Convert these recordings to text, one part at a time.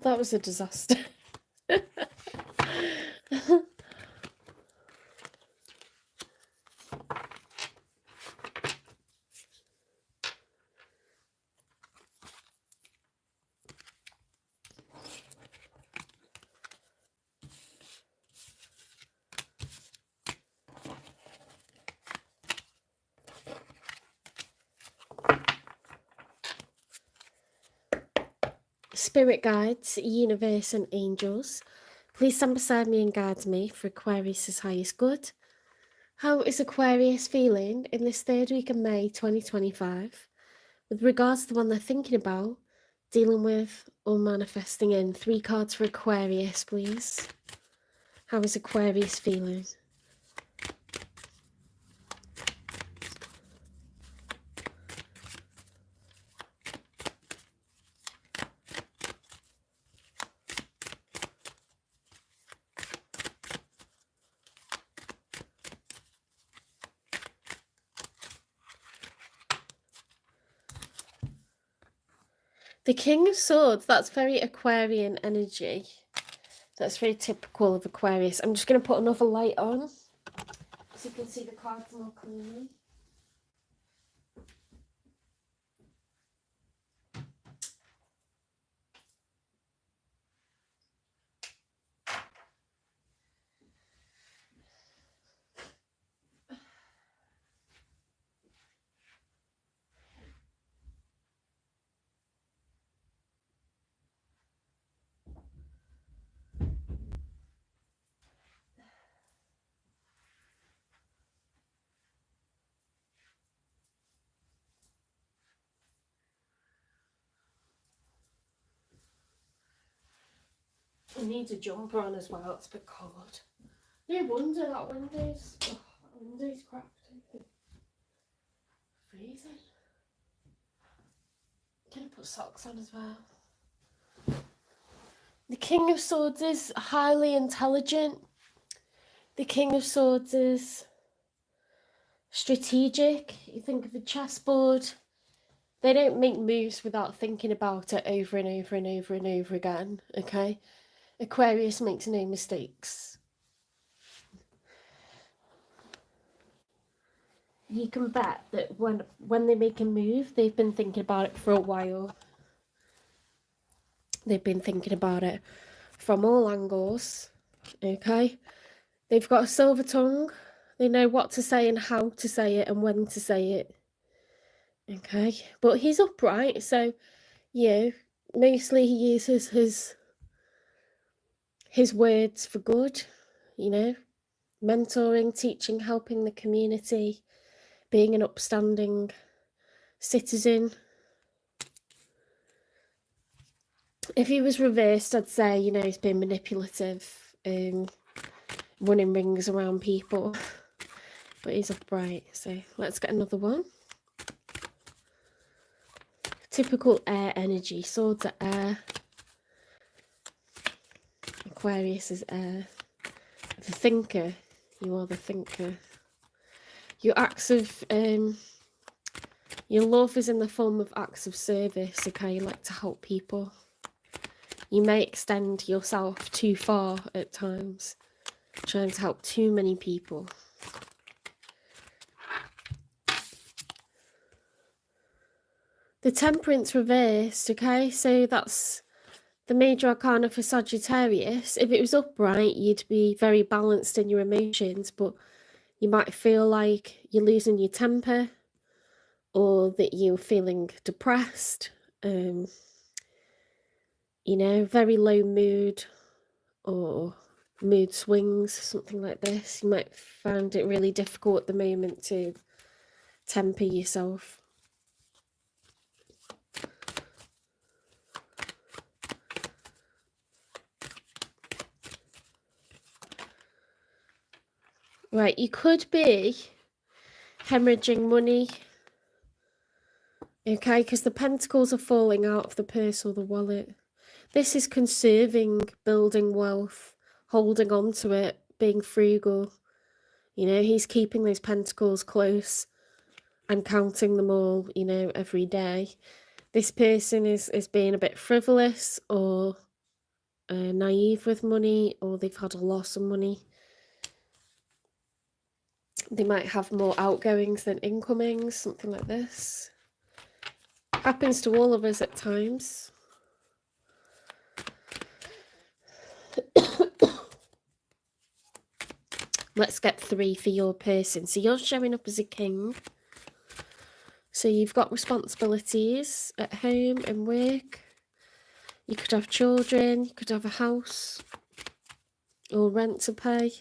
That was a disaster. Spirit guides, universe and angels, please stand beside me and guide me for Aquarius' highest good. How is Aquarius feeling in this third week of May 2025 with regards to the one they're thinking about, dealing with or manifesting in? 3 cards for Aquarius, please. How is Aquarius feeling? The King of Swords, that's very Aquarian energy. That's very typical of Aquarius. I'm just going to put another light on so you can see the cards more clearly. I need a jumper on as well, it's a bit cold. No wonder that window's cracked open. Freezing. I'm gonna put socks on as well. The King of Swords is highly intelligent. The King of Swords is strategic. You think of a chessboard. They don't make moves without thinking about it over and over and over and over again, okay? Aquarius makes no mistakes. You can bet that when they make a move, they've been thinking about it for a while. They've been thinking about it from all angles, okay? They've got a silver tongue. They know what to say and how to say it and when to say it, okay? But he's upright, so, you know, mostly he uses his words for good, you know, mentoring, teaching, helping the community, being an upstanding citizen. If he was reversed, I'd say, you know, he's been manipulative, running rings around people, but he's upright. So let's get another one. Typical air energy. Swords are air. Aquarius is air. The thinker. You are the thinker. Your acts of your love is in the form of acts of service. Okay, you like to help people. You may extend yourself too far at times, trying to help too many people. The Temperance reversed, okay, so that's the major arcana for Sagittarius. If it was upright, you'd be very balanced in your emotions, but you might feel like you're losing your temper or that you're feeling depressed, you know, very low mood or mood swings, something like this. You might find it really difficult at the moment to temper yourself. Right, you could be hemorrhaging money, okay, because the pentacles are falling out of the purse or the wallet. This is conserving, building wealth, holding on to it, being frugal. You know, he's keeping those pentacles close and counting them all, you know, every day. This person is being a bit frivolous or naive with money, or they've had a loss of money. They might have more outgoings than incomings, something like this. Happens to all of us at times. Let's get 3 for your person. So you're showing up as a king. So you've got responsibilities at home and work. You could have children, you could have a house or rent to pay.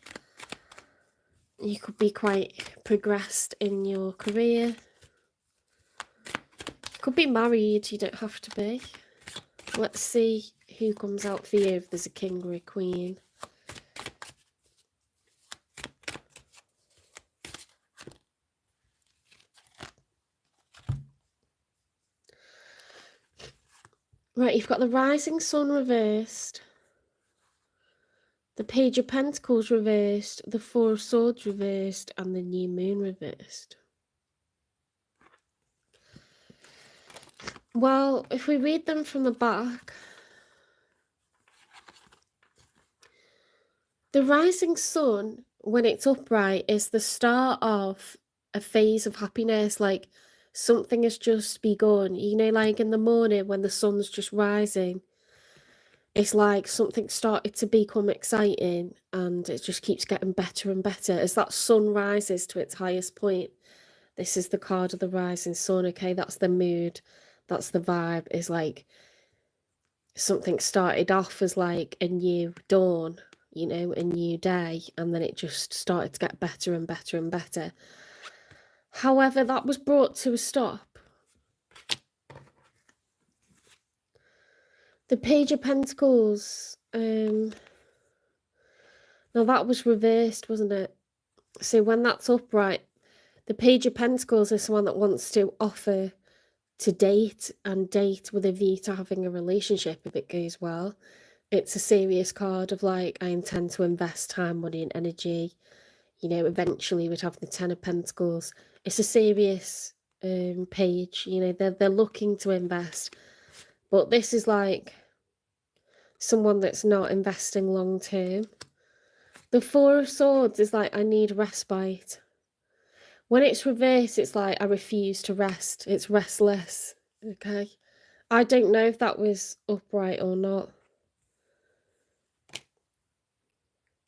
You could be quite progressed in your career. You could be married, you don't have to be. Let's see who comes out for you if there's a king or a queen. Right, you've got the rising sun reversed, the Page of Pentacles reversed, the Four of Swords reversed, and the New Moon reversed. Well, if we read them from the back, the rising sun, when it's upright, is the start of a phase of happiness, like something has just begun. You know, like in the morning when the sun's just rising, it's like something started to become exciting and it just keeps getting better and better. As that sun rises to its highest point, this is the card of the rising sun, okay? That's the mood, that's the vibe, is like something started off as like a new dawn, you know, a new day, and then it just started to get better and better and better. However, that was brought to a stop. The Page of Pentacles, now that was reversed, wasn't it? So when that's upright, the Page of Pentacles is someone that wants to offer to date and date with a view to having a relationship if it goes well. It's a serious card of like, I intend to invest time, money and energy. You know, eventually we'd have the Ten of Pentacles. It's a serious page, you know, they're looking to invest. But this is like someone that's not investing long term. The Four of Swords is like, I need respite. When it's reversed, it's like, I refuse to rest. It's restless, okay? I don't know if that was upright or not.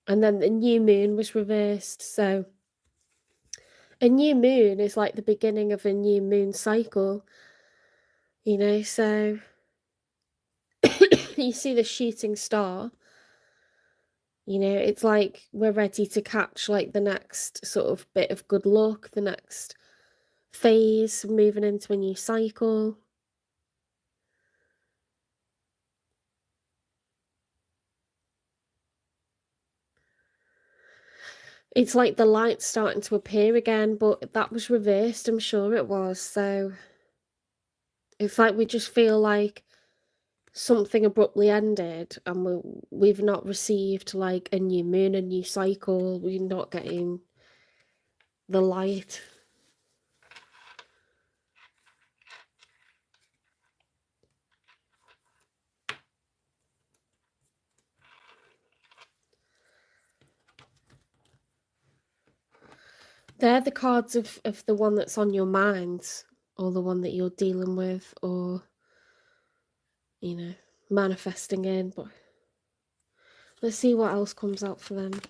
And then the new moon was reversed, so a new moon is like the beginning of a new moon cycle, you know, so you see the shooting star, you know, it's like we're ready to catch like the next sort of bit of good luck, the next phase, moving into a new cycle. It's like the light's starting to appear again, but that was reversed, I'm sure it was. So it's like we just feel like something abruptly ended and we've not received like a new moon, a new cycle. We're not getting the light. They're the cards of the one that's on your mind, or the one that you're dealing with, or, you know, manifesting in. But let's see what else comes out for them.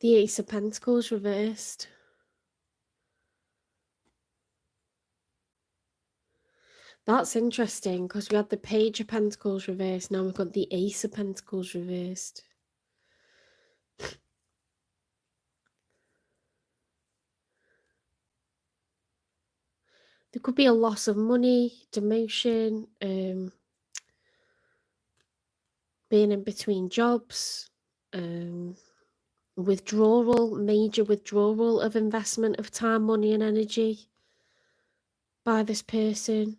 The Ace of Pentacles reversed. That's interesting because we had the Page of Pentacles reversed. Now we've got the Ace of Pentacles reversed. There could be a loss of money, demotion, being in between jobs, Withdrawal, major withdrawal of investment of time, money and energy by this person.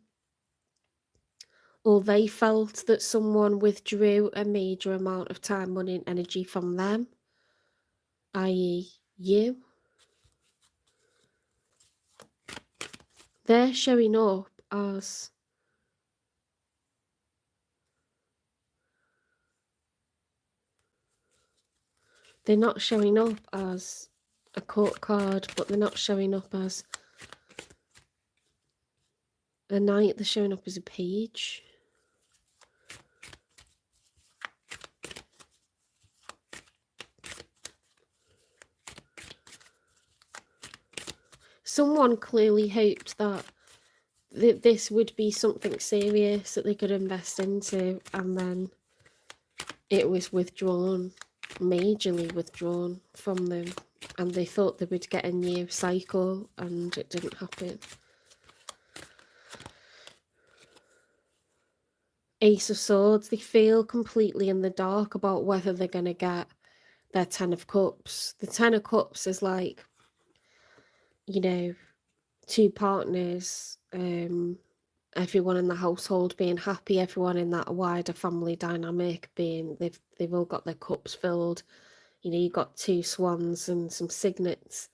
Or they felt that someone withdrew a major amount of time, money and energy from them, i.e. you. They're showing up as they're not showing up as a court card, but they're not showing up as a knight, they're showing up as a page. Someone clearly hoped that this would be something serious that they could invest into, and then it was withdrawn, majorly withdrawn from them, and they thought they would get a new cycle, and it didn't happen. Ace of Swords, they feel completely in the dark about whether they're going to get their Ten of Cups. The Ten of Cups is like, you know, two partners, everyone in the household being happy, everyone in that wider family dynamic being, they've all got their cups filled. You know, you've got two swans and some cygnets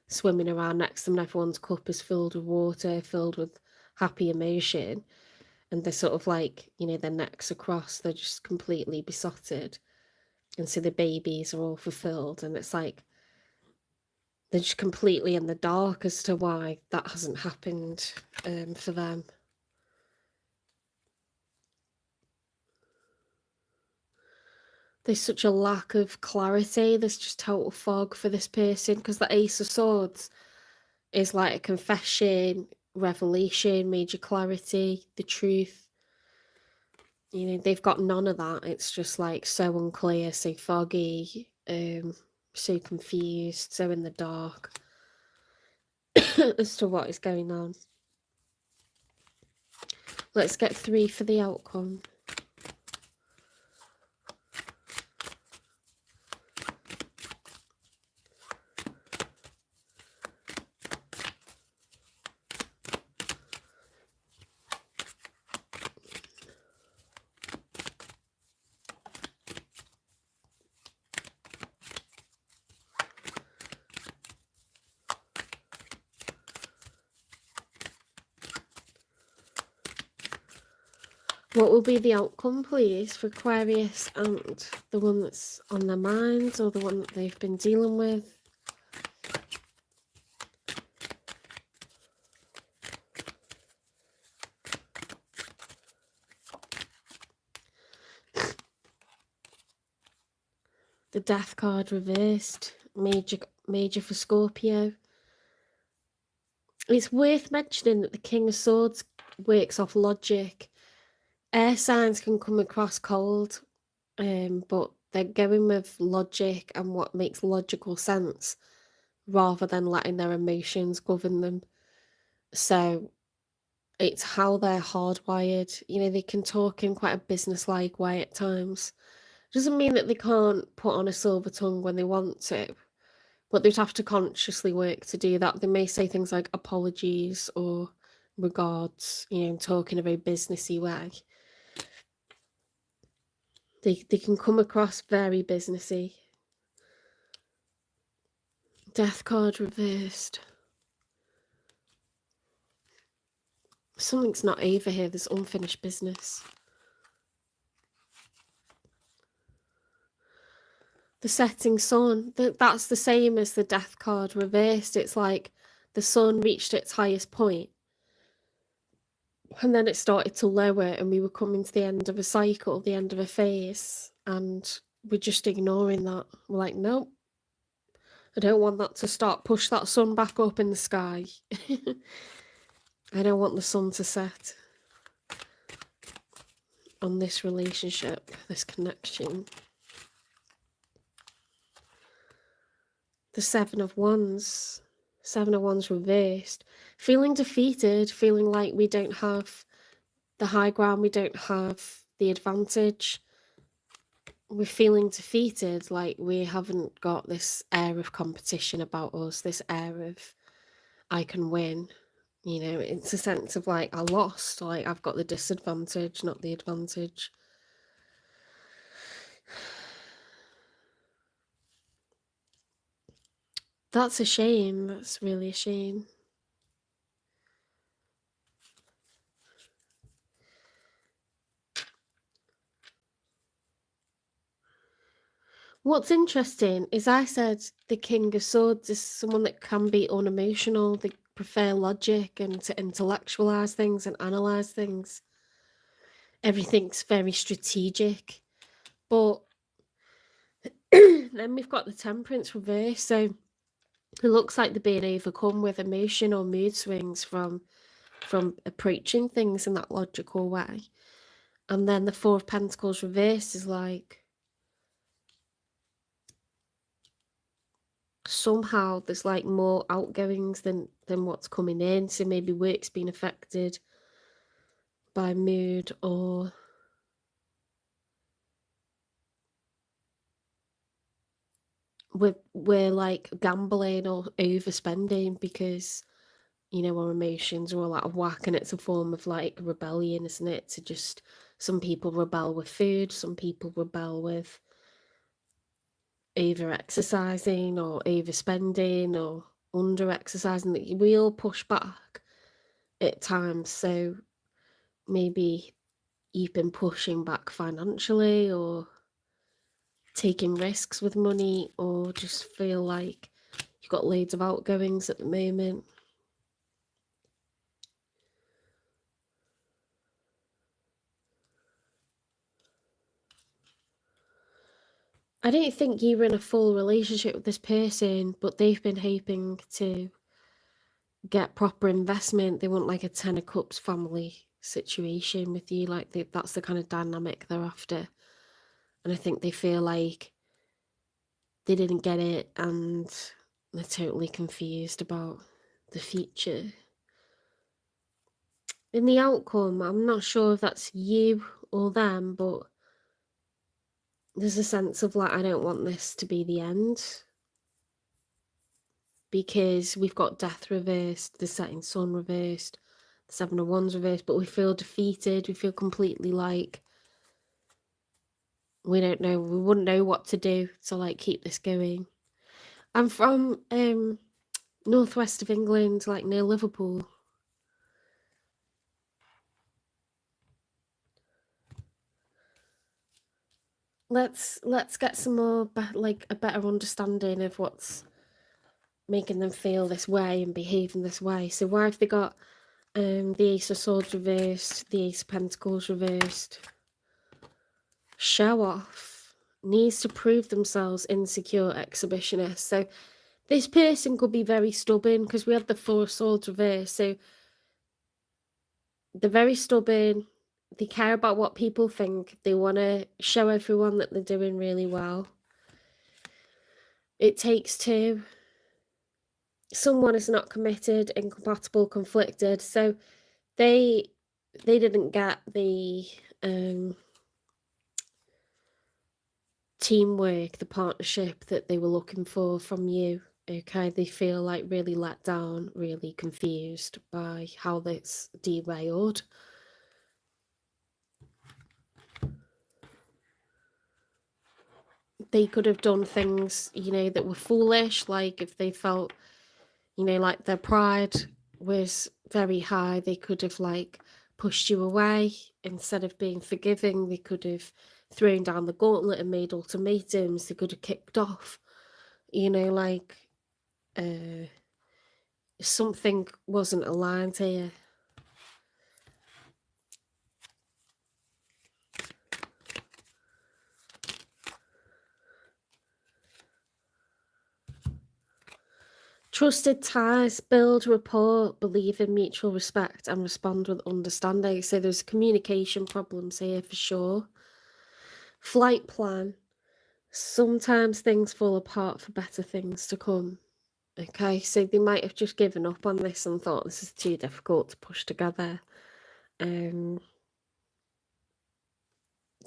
swimming around next to them, and everyone's cup is filled with water, filled with happy emotion. And they're sort of like, you know, their necks are crossed, they're just completely besotted. And so the babies are all fulfilled, and it's like, they're just completely in the dark as to why that hasn't happened for them. There's such a lack of clarity, there's just total fog for this person, because the Ace of Swords is like a confession, revelation, major clarity, the truth. You know, they've got none of that. It's just like so unclear, so foggy, so confused, so in the dark as to what is going on. Let's get 3 for the outcome. What will be the outcome, please, for Aquarius and the one that's on their minds or the one that they've been dealing with? The Death card reversed, major for Scorpio. It's worth mentioning that the King of Swords works off logic. Air signs can come across cold, but they're going with logic and what makes logical sense rather than letting their emotions govern them. So it's how they're hardwired. You know, they can talk in quite a business-like way at times. Doesn't mean that they can't put on a silver tongue when they want to, but they'd have to consciously work to do that. They may say things like apologies or regards, you know, talk in a very businessy way. They can come across very businessy. Death card reversed. Something's not over here. There's unfinished business. The setting sun, that's the same as the Death card reversed. It's like the sun reached its highest point and then it started to lower, and we were coming to the end of a cycle, the end of a phase, and we're just ignoring that. We're like, nope, I don't want that to stop. Push that sun back up in the sky. I don't want the sun to set on this relationship, this connection. The Seven of Wands reversed. Feeling defeated, feeling like we don't have the high ground, we don't have the advantage. we're feeling defeated, like we haven't got this air of competition about us, this air of I can win. You know, it's a sense of like I lost, like I've got the disadvantage, not the advantage. That's a shame. That's really a shame. What's interesting is I said the King of Swords is someone that can be unemotional, they prefer logic and to intellectualize things and analyze things. Everything's very strategic. But then we've got the Temperance reverse, so it looks like they're being overcome with emotion or mood swings from approaching things in that logical way. And then the Four of Pentacles reverse is like somehow there's like more outgoings than what's coming in, so maybe work's been affected by mood, or we're like gambling or overspending because you know our emotions are all out of whack, and it's a form of like rebellion, isn't it? To just, some people rebel with food, some people rebel with over exercising or overspending or under exercising, that we all push back at times. So maybe you've been pushing back financially or taking risks with money, or just feel like you've got loads of outgoings at the moment. I don't think you were in a full relationship with this person, but they've been hoping to get proper investment. They want like a Ten of Cups family situation with you, like that's the kind of dynamic they're after. And I think they feel like they didn't get it and they're totally confused about the future. In the outcome, I'm not sure if that's you or them, but there's a sense of like, I don't want this to be the end, because we've got death reversed, the setting sun reversed, the Seven of Wands reversed, but we feel defeated. We feel completely like we don't know, we wouldn't know what to do to like keep this going. I'm from northwest of England, like near Liverpool. Let's get some more like a better understanding of what's making them feel this way and behave in this way. So why have they got the Ace of Swords reversed, the Ace of Pentacles reversed? Show off, needs to prove themselves, insecure, exhibitionist. So this person could be very stubborn, because we have the Four of Swords reversed. So they're very stubborn. They care about what people think. They want to show everyone that they're doing really well. It takes two. Someone is not committed, incompatible, conflicted. So they didn't get the teamwork, the partnership that they were looking for from you. Okay, they feel like really let down, really confused by how this derailed. They could have done things, you know, that were foolish, like if they felt, you know, like their pride was very high, they could have like pushed you away. Instead of being forgiving, they could have thrown down the gauntlet and made ultimatums. They could have kicked off, you know, like something wasn't aligned here. Trusted ties, build rapport, believe in mutual respect, and respond with understanding. So there's communication problems here for sure. Flight plan. Sometimes things fall apart for better things to come. Okay, so they might have just given up on this and thought this is too difficult to push together.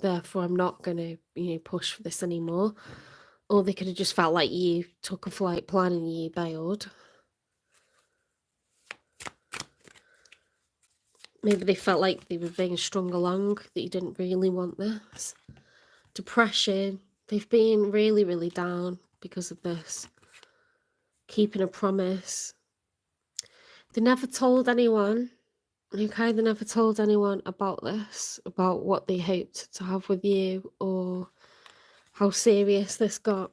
therefore I'm not going to, push for this anymore. Or they could have just felt like you took a flight plan and you bailed. Maybe they felt like they were being strung along, that you didn't really want this. Depression. They've been really, really down because of this. Keeping a promise. They never told anyone. Okay, they never told anyone about this, about what they hoped to have with you or how serious this got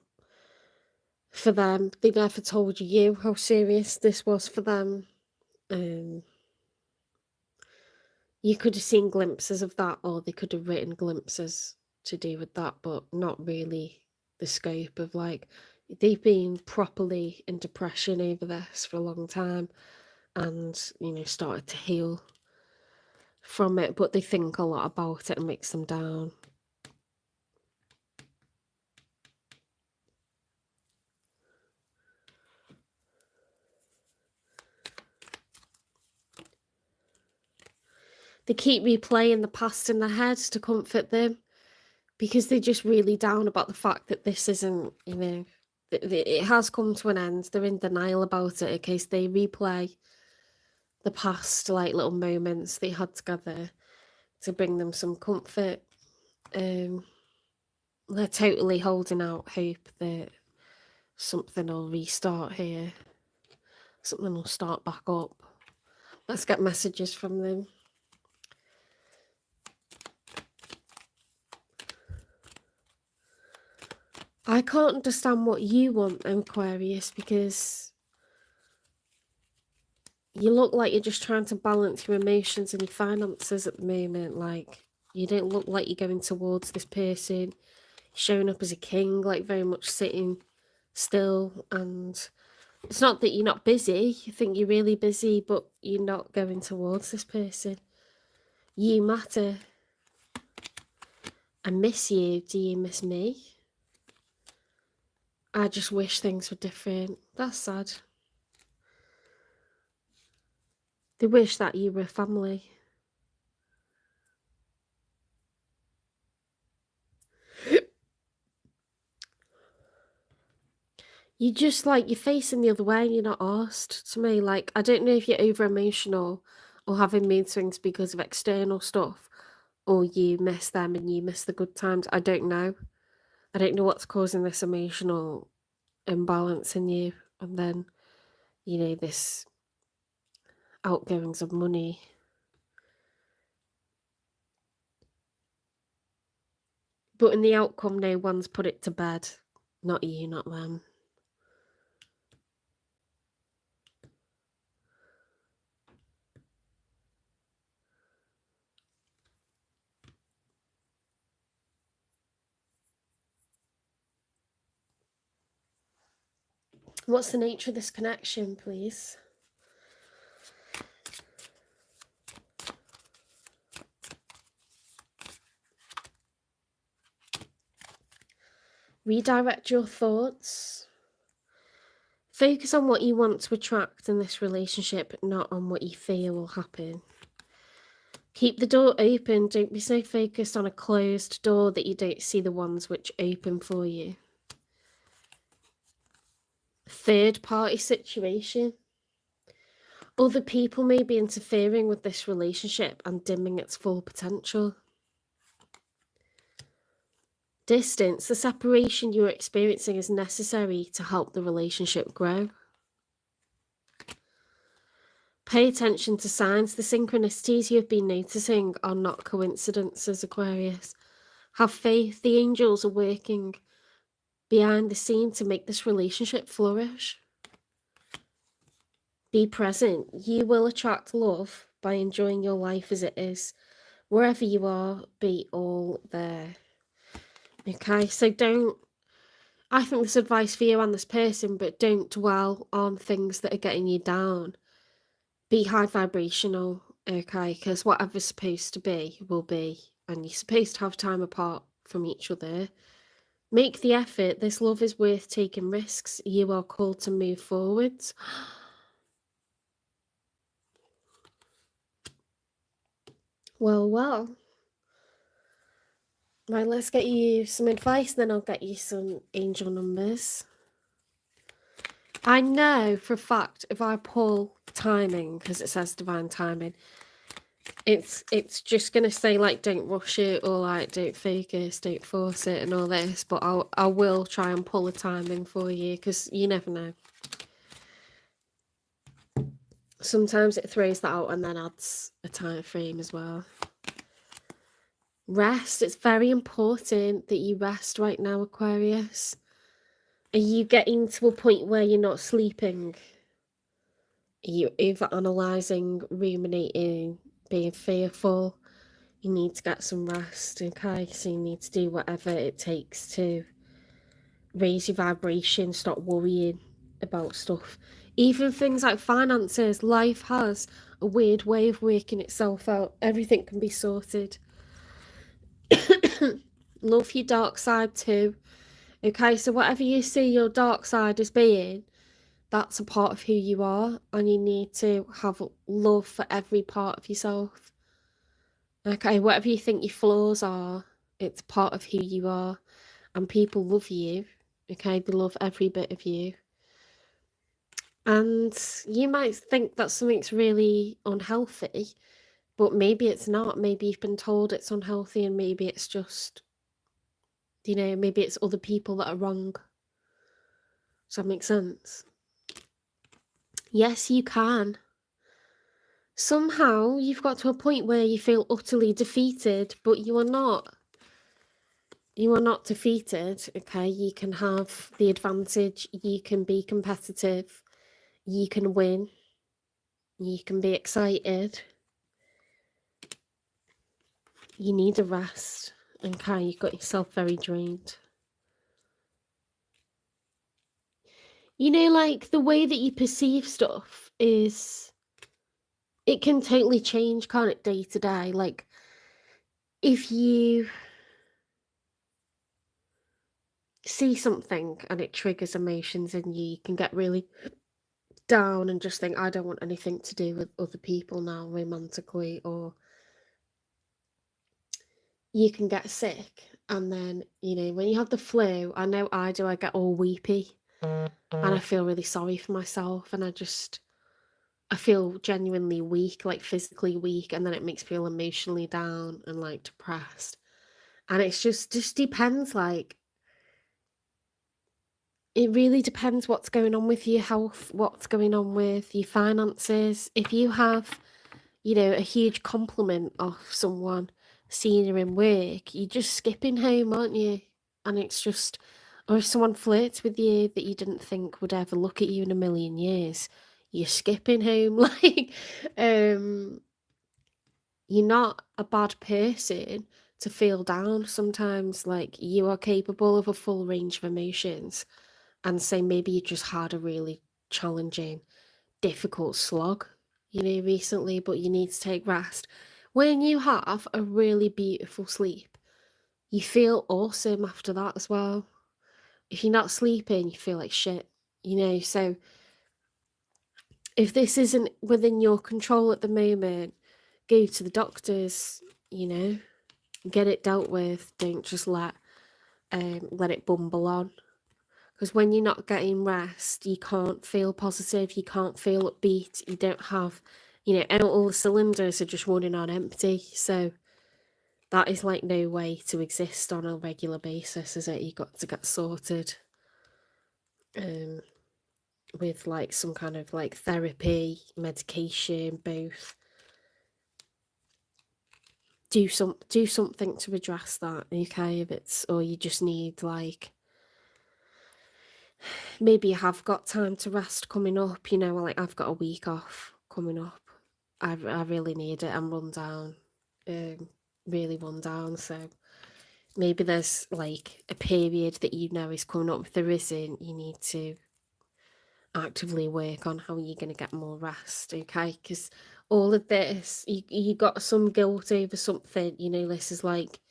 for them. They never told you how serious this was for them. You could have seen glimpses of that, or they could have written glimpses to do with that, but not really the scope of, like, they've been properly in depression over this for a long time and, started to heal from it, but they think a lot about it and makes them down. They keep replaying the past in their heads to comfort them because they're just really down about the fact that this isn't, it has come to an end. They're in denial about it in case they replay the past, like, little moments they had together to bring them some comfort. They're totally holding out hope that something will restart here. Something will start back up. Let's get messages from them. I can't understand what you want, Aquarius, because you look like you're just trying to balance your emotions and your finances at the moment. Like, you don't look like you're going towards this person, showing up as a king, like very much sitting still. And it's not that you're not busy. You think you're really busy, but you're not going towards this person. You matter. I miss you. Do you miss me? I just wish things were different. That's sad. They wish that you were family. You just, like, you're facing the other way and you're not asked to me. Like, I don't know if you're over emotional or having mood swings because of external stuff, or you miss them and you miss the good times. I don't know. I don't know what's causing this emotional imbalance in you. And then, this outgoings of money. But in the outcome, no one's put it to bed. Not you, not them. What's the nature of this connection, please? Redirect your thoughts. Focus on what you want to attract in this relationship, not on what you fear will happen. Keep the door open. Don't be so focused on a closed door that you don't see the ones which open for you. Third party situation. Other people may be interfering with this relationship and dimming its full potential. Distance. The separation you're experiencing is necessary to help the relationship grow. Pay attention to signs. The synchronicities you've been noticing are not coincidences, Aquarius. Have faith. The angels are working behind the scene to make this relationship flourish. Be present. You will attract love by enjoying your life as it is. Wherever you are, be all there. Okay, so I think this advice for you and this person, but don't dwell on things that are getting you down. Be high vibrational, okay, because whatever's supposed to be will be, and you're supposed to have time apart from each other. Make the effort. This love is worth taking risks. You are called to move forwards. Well, Right, let's get you some advice, then I'll get you some angel numbers. I know for a fact if I pull timing, because it says divine timing, it's just gonna say like don't rush it or like don't focus, don't force it and all this, but I will try and pull a timing for you because you never know. Sometimes it throws that out and then adds a time frame as well. Rest, it's very important that you rest right now, Aquarius. Are you getting to a point where you're not sleeping? Are you overanalyzing, ruminating, being fearful? You need to get some rest, okay? So you need to do whatever it takes to raise your vibration, stop worrying about stuff. Even things like finances, life has a weird way of working itself out. Everything can be sorted. Love your dark side too. Okay, so whatever you see your dark side as being, that's a part of who you are, and you need to have love for every part of yourself. Okay, whatever you think your flaws are, it's part of who you are, and people love you. Okay, they love every bit of you. And you might think that something's really unhealthy, but maybe it's not. Maybe you've been told it's unhealthy, and maybe it's just, maybe it's other people that are wrong. Does that make sense? Yes, you can. Somehow you've got to a point where you feel utterly defeated, but you are not. You are not defeated, okay? You can have the advantage, you can be competitive, you can win, you can be excited. You need a rest, okay? You've got yourself very drained. Like the way that you perceive stuff it can totally change, can't it, day to day? Like, if you see something and it triggers emotions in you, you can get really down and just think, I don't want anything to do with other people now, romantically, or you can get sick. And then, when you have the flu, I know I do, I get all weepy and I feel really sorry for myself. And I feel genuinely weak, like physically weak. And then it makes me feel emotionally down and like depressed. And it's just depends, like, it really depends what's going on with your health, what's going on with your finances. If you have, a huge compliment off someone seeing you in work, you're just skipping home, aren't you? And it's just, or if someone flirts with you that you didn't think would ever look at you in a million years, you're skipping home. Like, you're not a bad person to feel down sometimes. Like, you are capable of a full range of emotions. And say maybe you just had a really challenging, difficult slog, recently, but you need to take rest. When you have a really beautiful sleep, you feel awesome after that as well. If you're not sleeping, you feel like shit, So if this isn't within your control at the moment, go to the doctors, get it dealt with. Don't just let it bumble on. Because when you're not getting rest, you can't feel positive, you can't feel upbeat, you don't have, and all the cylinders are just running on empty. So that is like no way to exist on a regular basis, is it? You've got to get sorted with like some kind of like therapy, medication, both. Do something to address that, okay? If it's, or you just need like, maybe you have got time to rest coming up, like I've got a week off coming up. I really need it. I'm run down, really run down. So maybe there's like a period that is coming up. If there isn't, you need to actively work on how you're going to get more rest, okay? Because all of this, you got some guilt over something, this is like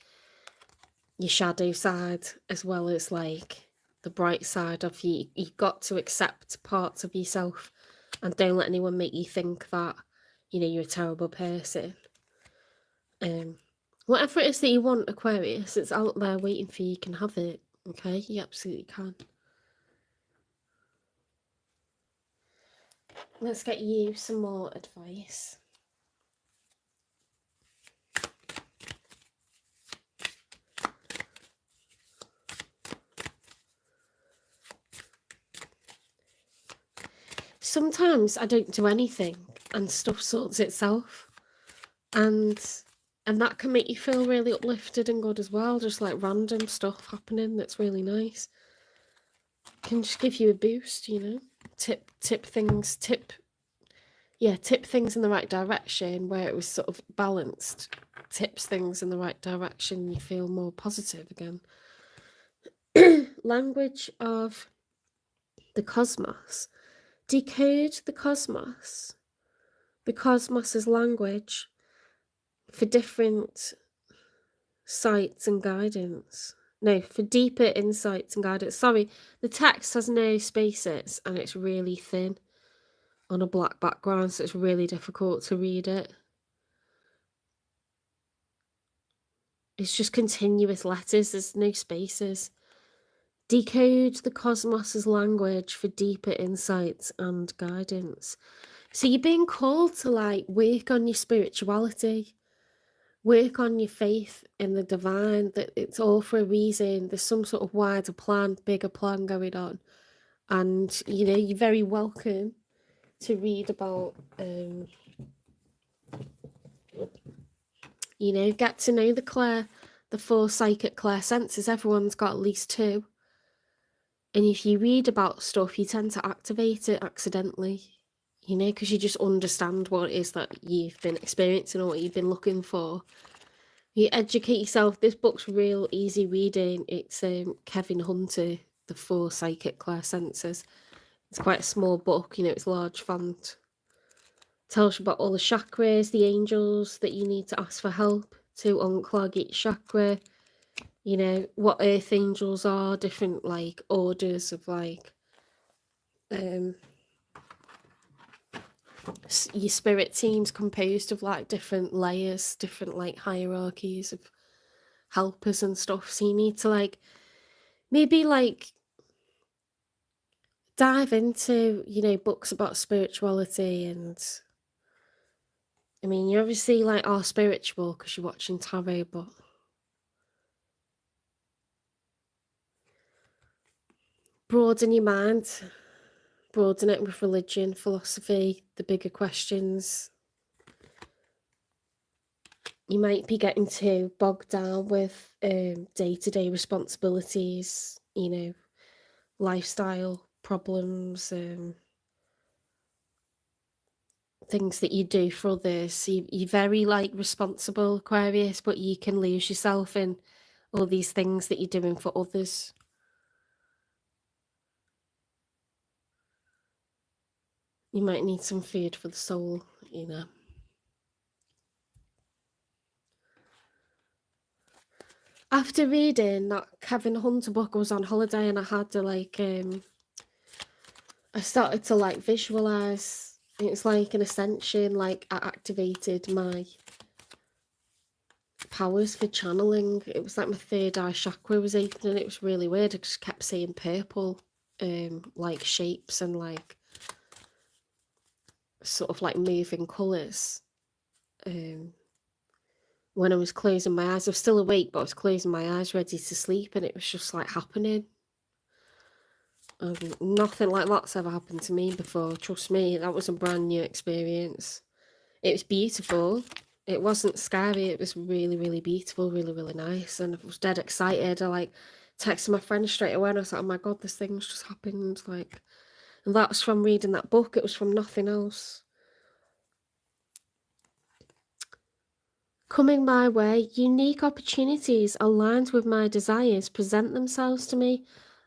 your shadow side as well as like the bright side of you. You've got to accept parts of yourself and don't let anyone make you think that, you're a terrible person. Whatever it is that you want, Aquarius, it's out there waiting for you. You can have it, okay? You absolutely can. Let's get you some more advice. Sometimes I don't do anything and stuff sorts itself. And that can make you feel really uplifted and good as well. Just like random stuff happening that's really nice. Can just give you a boost, you know? Tip things in the right direction where it was sort of balanced. Tips things in the right direction, you feel more positive again. Language of the cosmos. Decode the cosmos. The cosmos is language for different sights and guidance. No, for deeper insights and guidance. Sorry, the text has no spaces and it's really thin on a black background, so it's really difficult to read it. It's just continuous letters, there's no spaces. Decode the cosmos's language for deeper insights and guidance. So you're being called to like work on your spirituality, work on your faith in the divine, that it's all for a reason. There's some sort of wider plan, bigger plan going on. And, you know, you're very welcome to read about, you know, get to know the 4 psychic clairsenses. Everyone's got at least 2. And if you read about stuff, you tend to activate it accidentally, you know, because you just understand what it is that you've been experiencing or what you've been looking for. You educate yourself. This book's real easy reading. It's Kevin Hunter, The 4 Psychic Clairsenses. It's quite a small book, you know, it's large font. Tells you about all the chakras, the angels that you need to ask for help to unclog each chakra. You know, what earth angels are, different like orders of like your spirit team's composed of like different layers, different like hierarchies of helpers and stuff. So you need to like maybe like dive into, you know, books about spirituality. And I mean, you obviously like are spiritual because you're watching tarot, but broaden your mind, broaden it with religion, philosophy, the bigger questions. You might be getting too bogged down with day-to-day responsibilities, you know, lifestyle problems, things that you do for others. So you're very like responsible, Aquarius, but you can lose yourself in all these things that you're doing for others. You might need some food for the soul, you know. After reading that Kevin Hunter book, I was on holiday and I had to like, I started to like visualize. It's like an ascension, like I activated my powers for channeling. It was like my 3rd eye chakra was opening. It was really weird. I just kept seeing purple, like shapes and like sort of like moving colours. When I was closing my eyes, I was still awake, but I was closing my eyes ready to sleep, and it was just like happening. Nothing like that's ever happened to me before. Trust me, that was a brand new experience. It was beautiful. It wasn't scary. It was really, really beautiful, really, really nice. And I was dead excited. I like texted my friend straight away and I was like, oh my God, this thing's just happened. Like, and that was from reading that book. It was from nothing else. Coming my way, unique opportunities aligned with my desires present themselves to me.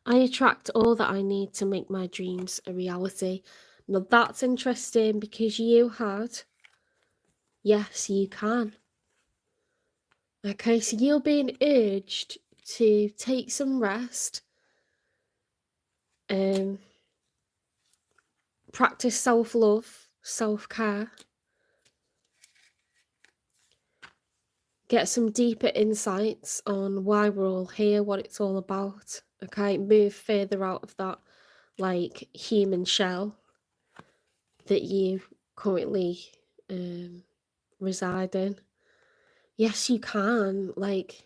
I attract all that I need to make my dreams a reality. Now that's interesting because you had, yes, you can. Okay, so you're being urged to take some rest, practice self-love, self-care. Get some deeper insights on why we're all here, what it's all about. Okay, move further out of that like human shell that you currently reside in. Yes, you can. Like,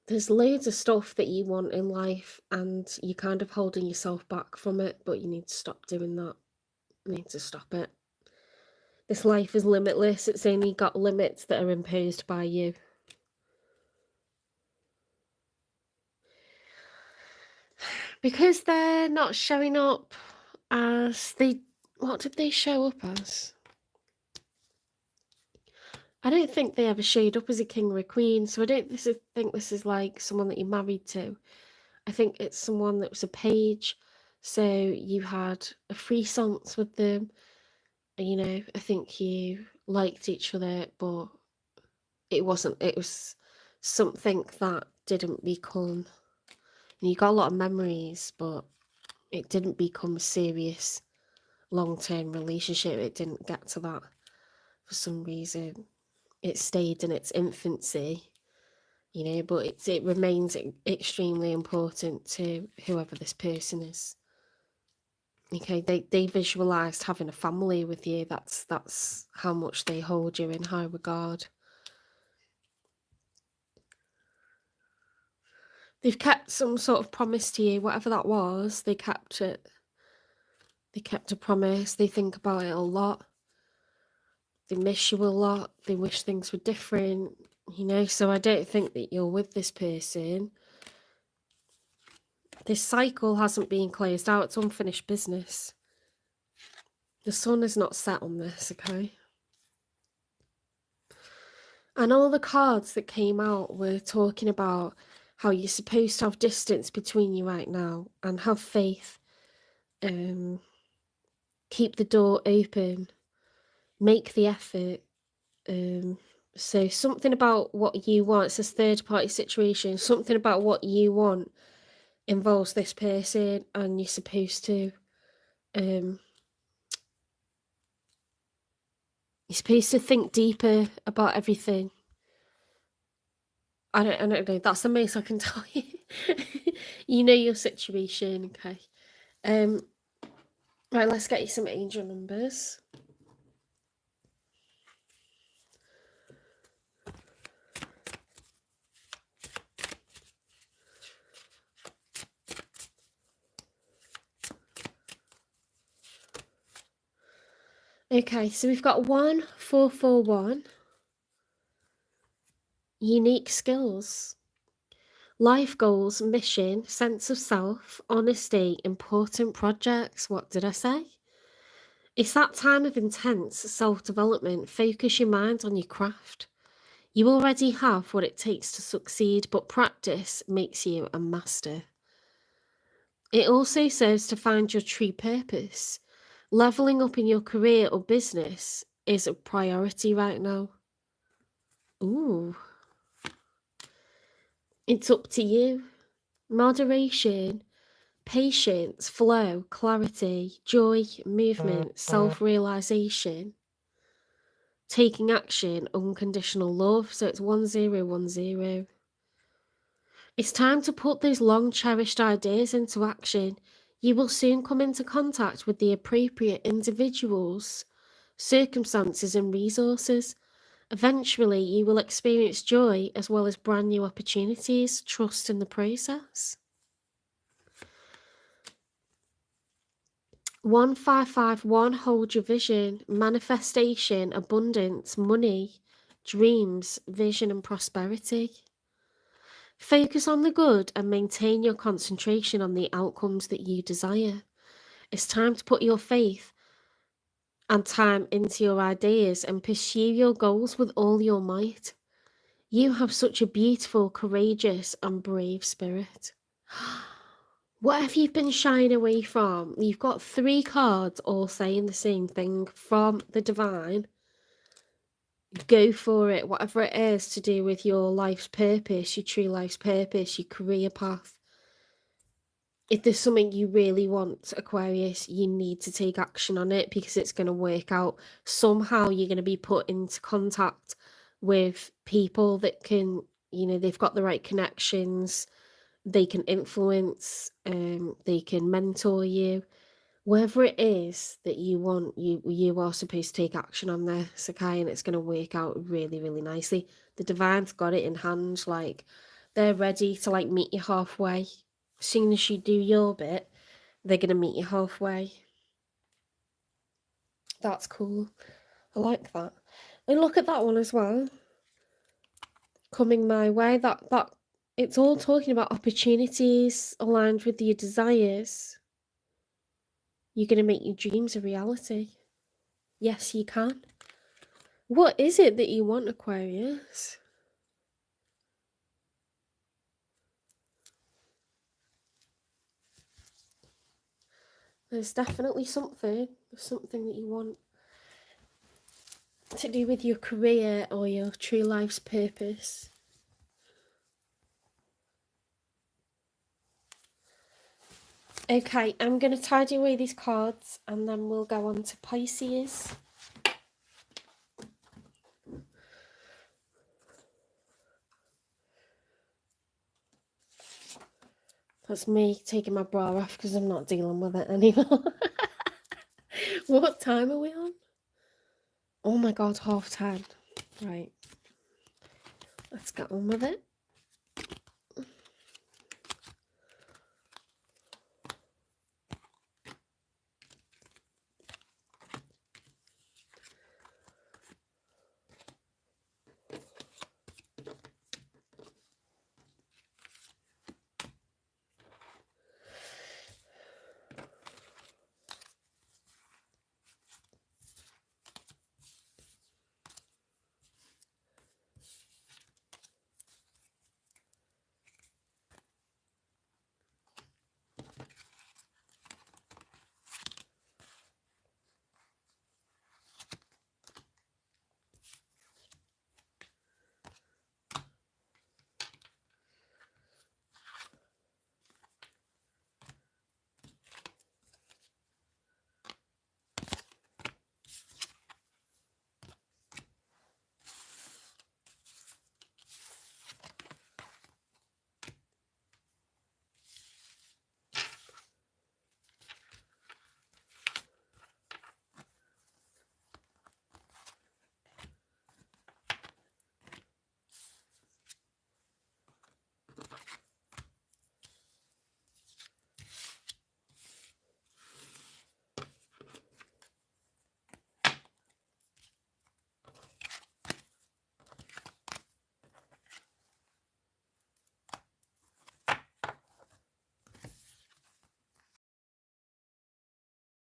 there's loads of stuff that you want in life and you're kind of holding yourself back from it, but you need to stop doing that. You need to stop it. This life is limitless. It's only got limits that are imposed by you. Because they're not showing up as they... What did they show up as? I don't think they ever showed up as a king or a queen, so I don't think this is like someone that you're married to. I think it's someone that was a page, so you had a threesome with them. You know, I think you liked each other, but it was something that didn't become... You got a lot of memories, but it didn't become a serious long-term relationship. It didn't get to that for some reason. It stayed in its infancy, you know, but it remains extremely important to whoever this person is. Okay, they visualised having a family with you. That's how much they hold you in high regard. They've kept some sort of promise to you, whatever that was. They kept it. They kept a promise. They think about it a lot. They miss you a lot. They wish things were different, you know. So I don't think that you're with this person. This cycle hasn't been closed out. It's unfinished business. The sun is not set on this, okay? And all the cards that came out were talking about how you're supposed to have distance between you right now and have faith. Keep the door open. Make the effort. So something about what you want. It's this third party situation. Something about what you want involves this person, and you're supposed to think deeper about everything. I don't know. That's the most I can tell you. You know your situation, okay? Right, let's get you some angel numbers. Okay, so we've got 1441. Unique skills. Life goals, mission, sense of self, honesty, important projects. What did I say? It's that time of intense self-development. Focus your mind on your craft. You already have what it takes to succeed, but practice makes you a master. It also serves to find your true purpose. Leveling up in your career or business is a priority right now. Ooh. It's up to you. Moderation, patience, flow, clarity, joy, movement, self-realization, taking action, unconditional love. So it's 1010. It's time to put those long cherished ideas into action. You will soon come into contact with the appropriate individuals, circumstances, and resources. Eventually, you will experience joy as well as brand new opportunities. Trust in the process. 1551, hold your vision, manifestation, abundance, money, dreams, vision, and prosperity. Focus on the good and maintain your concentration on the outcomes that you desire. It's time to put your faith and time into your ideas and pursue your goals with all your might. You have such a beautiful, courageous, and brave spirit. What have you been shying away from? You've got 3 cards all saying the same thing from the divine. Go for it, whatever it is to do with your life's purpose, your true life's purpose, your career path. If there's something you really want, Aquarius, you need to take action on it because it's going to work out. Somehow you're going to be put into contact with people that can, they've got the right connections, they can influence, they can mentor you. Whatever it is that you want, you are supposed to take action on this, okay? And it's going to work out really, really nicely. The divine's got it in hand, like they're ready to like meet you halfway. As soon as you do your bit, they're going to meet you halfway. That's cool. I like that. And look at that one as well. Coming my way. That it's all talking about opportunities aligned with your desires. You're going to make your dreams a reality. Yes, you can. What is it that you want, Aquarius? There's definitely something. There's something that you want to do with your career or your true life's purpose. Okay, I'm going to tidy away these cards and then we'll go on to Pisces. That's me taking my bra off because I'm not dealing with it anymore. What time are we on? Oh my god, 10:30. Right. Let's get on with it.